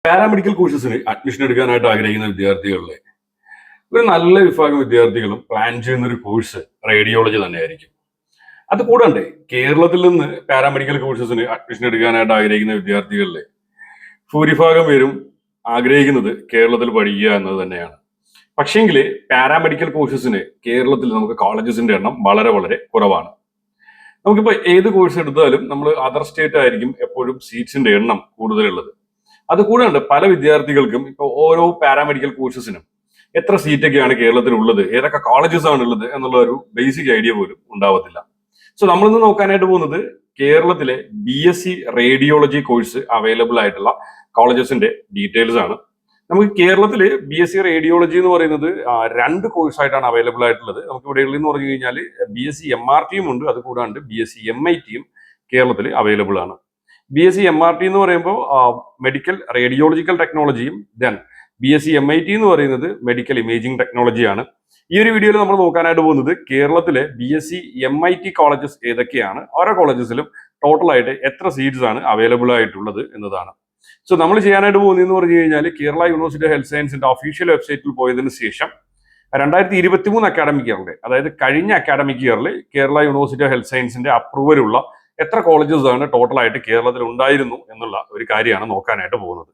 Paramedical കോഴ്സസിന് admission എടുക്കാനായിട്ട് ആഗ്രഹിക്കുന്ന വിദ്യാർത്ഥികളിലെ ഒരു നല്ല വിഭാഗം വിദ്യാർത്ഥികളും പ്ലാൻ ചെയ്യുന്ന ഒരു കോഴ്സ് റേഡിയോളജി തന്നെയായിരിക്കും. അത് കൂടാണ്ട് കേരളത്തിൽ നിന്ന് പാരാമെഡിക്കൽ കോഴ്സസിന് അഡ്മിഷൻ എടുക്കാനായിട്ട് ആഗ്രഹിക്കുന്ന വിദ്യാർത്ഥികളിലെ ഭൂരിഭാഗം പേരും ആഗ്രഹിക്കുന്നത് കേരളത്തിൽ പഠിക്കുക എന്നത് തന്നെയാണ്. പക്ഷേങ്കിൽ പാരാമെഡിക്കൽ കോഴ്സസിന് കേരളത്തിൽ നമുക്ക് കോളേജസിന്റെ എണ്ണം വളരെ വളരെ കുറവാണ്. നമുക്കിപ്പോൾ ഏത് കോഴ്സ് എടുത്താലും നമ്മൾ അതർ സ്റ്റേറ്റ് ആയിരിക്കും എപ്പോഴും സീറ്റ്സിന്റെ എണ്ണം കൂടുതലുള്ളത്. അതുകൂടാണ്ട് പല വിദ്യാർത്ഥികൾക്കും ഇപ്പോൾ ഓരോ പാരാമെഡിക്കൽ കോഴ്സസിനും എത്ര സീറ്റൊക്കെയാണ് കേരളത്തിൽ ഉള്ളത്, ഏതൊക്കെ കോളേജസ് ആണ് ഉള്ളത് എന്നുള്ള ഒരു ബേസിക് ഐഡിയ പോലും ഉണ്ടാവത്തില്ല. സോ നമ്മളിന്ന് നോക്കാനായിട്ട് പോകുന്നത് കേരളത്തിലെ BSc റേഡിയോളജി കോഴ്സ് അവൈലബിൾ ആയിട്ടുള്ള കോളേജസിന്റെ ഡീറ്റെയിൽസ് ആണ്. നമുക്ക് കേരളത്തിൽ BSc റേഡിയോളജി എന്ന് പറയുന്നത് രണ്ട് കോഴ്സായിട്ടാണ് അവൈലബിൾ ആയിട്ടുള്ളത്. നമുക്ക് ഇവിടെ എന്ന് പറഞ്ഞു കഴിഞ്ഞാൽ BSc MRT ഉണ്ട്, അതുകൂടാണ്ട് BSc MIT കേരളത്തിൽ അവൈലബിൾ ആണ്. BSc MRT എന്ന് പറയുമ്പോൾ മെഡിക്കൽ റേഡിയോളജിക്കൽ ടെക്നോളജിയും, ദെൻ BSc MIT എന്ന് പറയുന്നത് മെഡിക്കൽ ഇമേജിംഗ് ടെക്നോളജിയാണ്. ഈ ഒരു വീഡിയോയിൽ നമ്മൾ നോക്കാനായിട്ട് പോകുന്നത് കേരളത്തിലെ BSc MIT കോളേജസ് ഏതൊക്കെയാണ്, ഓരോ കോളേജസിലും ടോട്ടലായിട്ട് എത്ര സീറ്റ്സ് ആണ് അവൈലബിൾ ആയിട്ടുള്ളത് എന്നതാണ്. സോ നമ്മൾ ചെയ്യാനായിട്ട് പോകുന്നതെന്ന് പറഞ്ഞു കഴിഞ്ഞാൽ കേരള യൂണിവേഴ്സിറ്റി ഹെൽത്ത് സയൻസിന്റെ ഒഫീഷ്യൽ വെബ്സൈറ്റിൽ പോയതിനു ശേഷം 2023 അക്കാഡമിക് ഇയറിലെ, അതായത് കഴിഞ്ഞ അക്കാഡമിക് ഇയറിൽ കേരള യൂണിവേഴ്സിറ്റി ഹെൽത്ത് സയൻസിന്റെ അപ്രൂവലുള്ള എത്ര കോളേജസ് ആണ് ടോട്ടലായിട്ട് കേരളത്തിൽ ഉണ്ടായിരുന്നു എന്നുള്ള ഒരു കാര്യമാണ് നോക്കാനായിട്ട് പോകുന്നത്.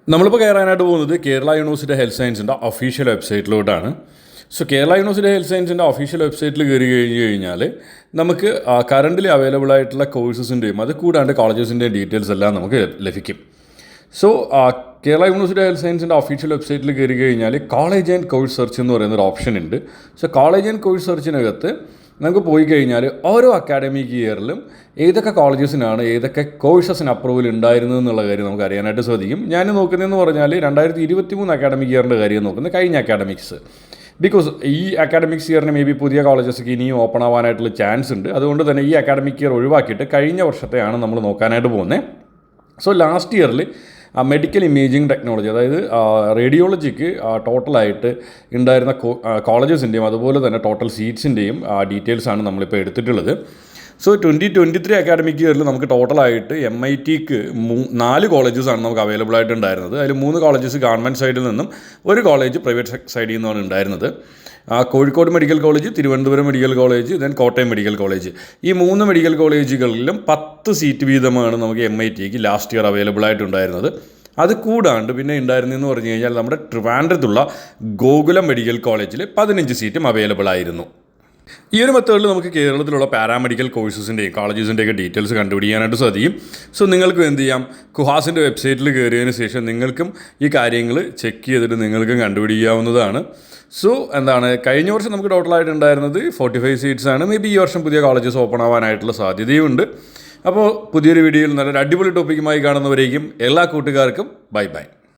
നമ്മളിപ്പോൾ കയറാനായിട്ട് പോകുന്നത് കേരള യൂണിവേഴ്സിറ്റി ഹെൽത്ത് സയൻസിൻ്റെ ഒഫീഷ്യൽ വെബ്സൈറ്റിലോട്ടാണ്. സോ കേരള യൂണിവേഴ്സിറ്റി ഹെൽത്ത് സയൻസിൻ്റെ ഒഫീഷ്യൽ വെബ്സൈറ്റിൽ കയറി കഴിഞ്ഞാൽ നമുക്ക് കറൻ്റിലി അവൈലബിൾ ആയിട്ടുള്ള കോഴ്സസിൻ്റെയും അത് കൂടാണ്ട് കോളേജസിൻ്റെയും ഡീറ്റെയിൽസ് എല്ലാം നമുക്ക് ലഭിക്കും. സോ കേരള യൂണിവേഴ്സിറ്റി ഹെൽത്ത് സയൻസിൻ്റെ ഒഫീഷ്യൽ വെബ്സൈറ്റിൽ കയറി കഴിഞ്ഞാൽ കോളേജ് ആൻഡ് കോഴ്സ് സെർച്ച് എന്ന് പറയുന്നൊരു ഓപ്ഷൻ ഉണ്ട്. സോ കോളേജ് ആൻഡ് കോഴ്സ് സെർച്ചിനകത്ത് നമുക്ക് പോയി കഴിഞ്ഞാൽ ഓരോ അക്കാഡമിക് ഇയറിലും ഏതൊക്കെ കോളേജസിനാണ് ഏതൊക്കെ കോഴ്സസിന് അപ്രൂവൽ ഉണ്ടായിരുന്നത് എന്നുള്ള കാര്യം നമുക്ക് അറിയാനായിട്ട് സാധിക്കും. ഞാൻ നോക്കുന്നതെന്ന് പറഞ്ഞാൽ 2023 അക്കാഡമിക് ഇയറിൻ്റെ കാര്യം നോക്കുന്നത്, കഴിഞ്ഞ അക്കാഡമിക്സ്. ബിക്കോസ് ഈ അക്കാഡമിക്സ് ഇയറിന് മേ ബി പുതിയ കോളേജസൊക്കെ ഇനിയും ഓപ്പൺ ആവാനായിട്ടുള്ള ചാൻസ് ഉണ്ട്. അതുകൊണ്ട് തന്നെ ഈ അക്കാഡമിക് ഇയർ ഒഴിവാക്കിയിട്ട് കഴിഞ്ഞ വർഷത്തെയാണ് നമ്മൾ നോക്കാനായിട്ട് പോകുന്നത്. സോ ലാസ്റ്റ് ഇയറിൽ മെഡിക്കൽ ഇമേജിംഗ് ടെക്നോളജി, അതായത് റേഡിയോളജിക്ക് ടോട്ടലായിട്ട് ഉണ്ടായിരുന്ന കോളേജസിൻ്റെയും അതുപോലെ തന്നെ ടോട്ടൽ സീറ്റ്സിൻ്റെയും ഡീറ്റെയിൽസാണ് നമ്മളിപ്പോൾ എടുത്തിട്ടുള്ളത്. സോ 2023 അക്കാഡമിക് ഇയറിൽ നമുക്ക് ടോട്ടലായിട്ട് MITക്ക് 4 കോളേജസാണ് നമുക്ക് അവൈലബിൾ ആയിട്ടുണ്ടായിരുന്നത്. അതിൽ 3 കോളേജസ് ഗവൺമെൻറ് സൈഡിൽ നിന്നും ഒരു കോളേജ് പ്രൈവറ്റ് സൈഡിൽ നിന്നാണ് ഉണ്ടായിരുന്നത്. Kozhikode medical college, Thiruvananthapuram medical college, then Kottayam medical college. ഈ 3 മെഡിക്കൽ കോളേജുകളിലും 10 സീറ്റ് വീതമാണ് നമുക്ക് MITക്ക് ലാസ്റ്റ് ഇയർ അവൈലബിൾ ആയിട്ടുണ്ടായിരുന്നത്. അത് കൂടാണ്ട് പിന്നെ ഉണ്ടായിരുന്നതെന്ന് പറഞ്ഞു കഴിഞ്ഞാൽ നമ്മുടെ ട്രിവാൻഡ്രത്തുള്ള ഗോകുലം മെഡിക്കൽ കോളേജിൽ 15 സീറ്റും അവൈലബിൾ ആയിരുന്നു. ഈ ഒരു മെത്തേഡിൽ നമുക്ക് കേരളത്തിലുള്ള പാരാമെഡിക്കൽ കോഴ്സസിൻ്റെയും കോളേജസിൻ്റെയൊക്കെ ഡീറ്റെയിൽസ് കണ്ടുപിടിക്കാനായിട്ട് സാധിക്കും. സോ നിങ്ങൾക്കും എന്ത് ചെയ്യാം, കുഹാസിൻ്റെ വെബ്സൈറ്റിൽ കയറിയതിന് ശേഷം നിങ്ങൾക്കും ഈ കാര്യങ്ങൾ ചെക്ക് ചെയ്തിട്ട് നിങ്ങൾക്കും കണ്ടുപിടിക്കാവുന്നതാണ്. സോ കഴിഞ്ഞ വർഷം നമുക്ക് ടോട്ടലായിട്ടുണ്ടായിരുന്നത് 45 സീറ്റ്സ് ആണ്. മേ ബി ഈ വർഷം പുതിയ കോളേജസ് ഓപ്പൺ ആവാനായിട്ടുള്ള സാധ്യതയുമുണ്ട്. അപ്പോൾ പുതിയൊരു വീഡിയോയിൽ നല്ലൊരു അടിപൊളി ടോപ്പിക്കുമായി കാണുന്നവരേക്കും എല്ലാ കൂട്ടുകാർക്കും ബൈ ബൈ.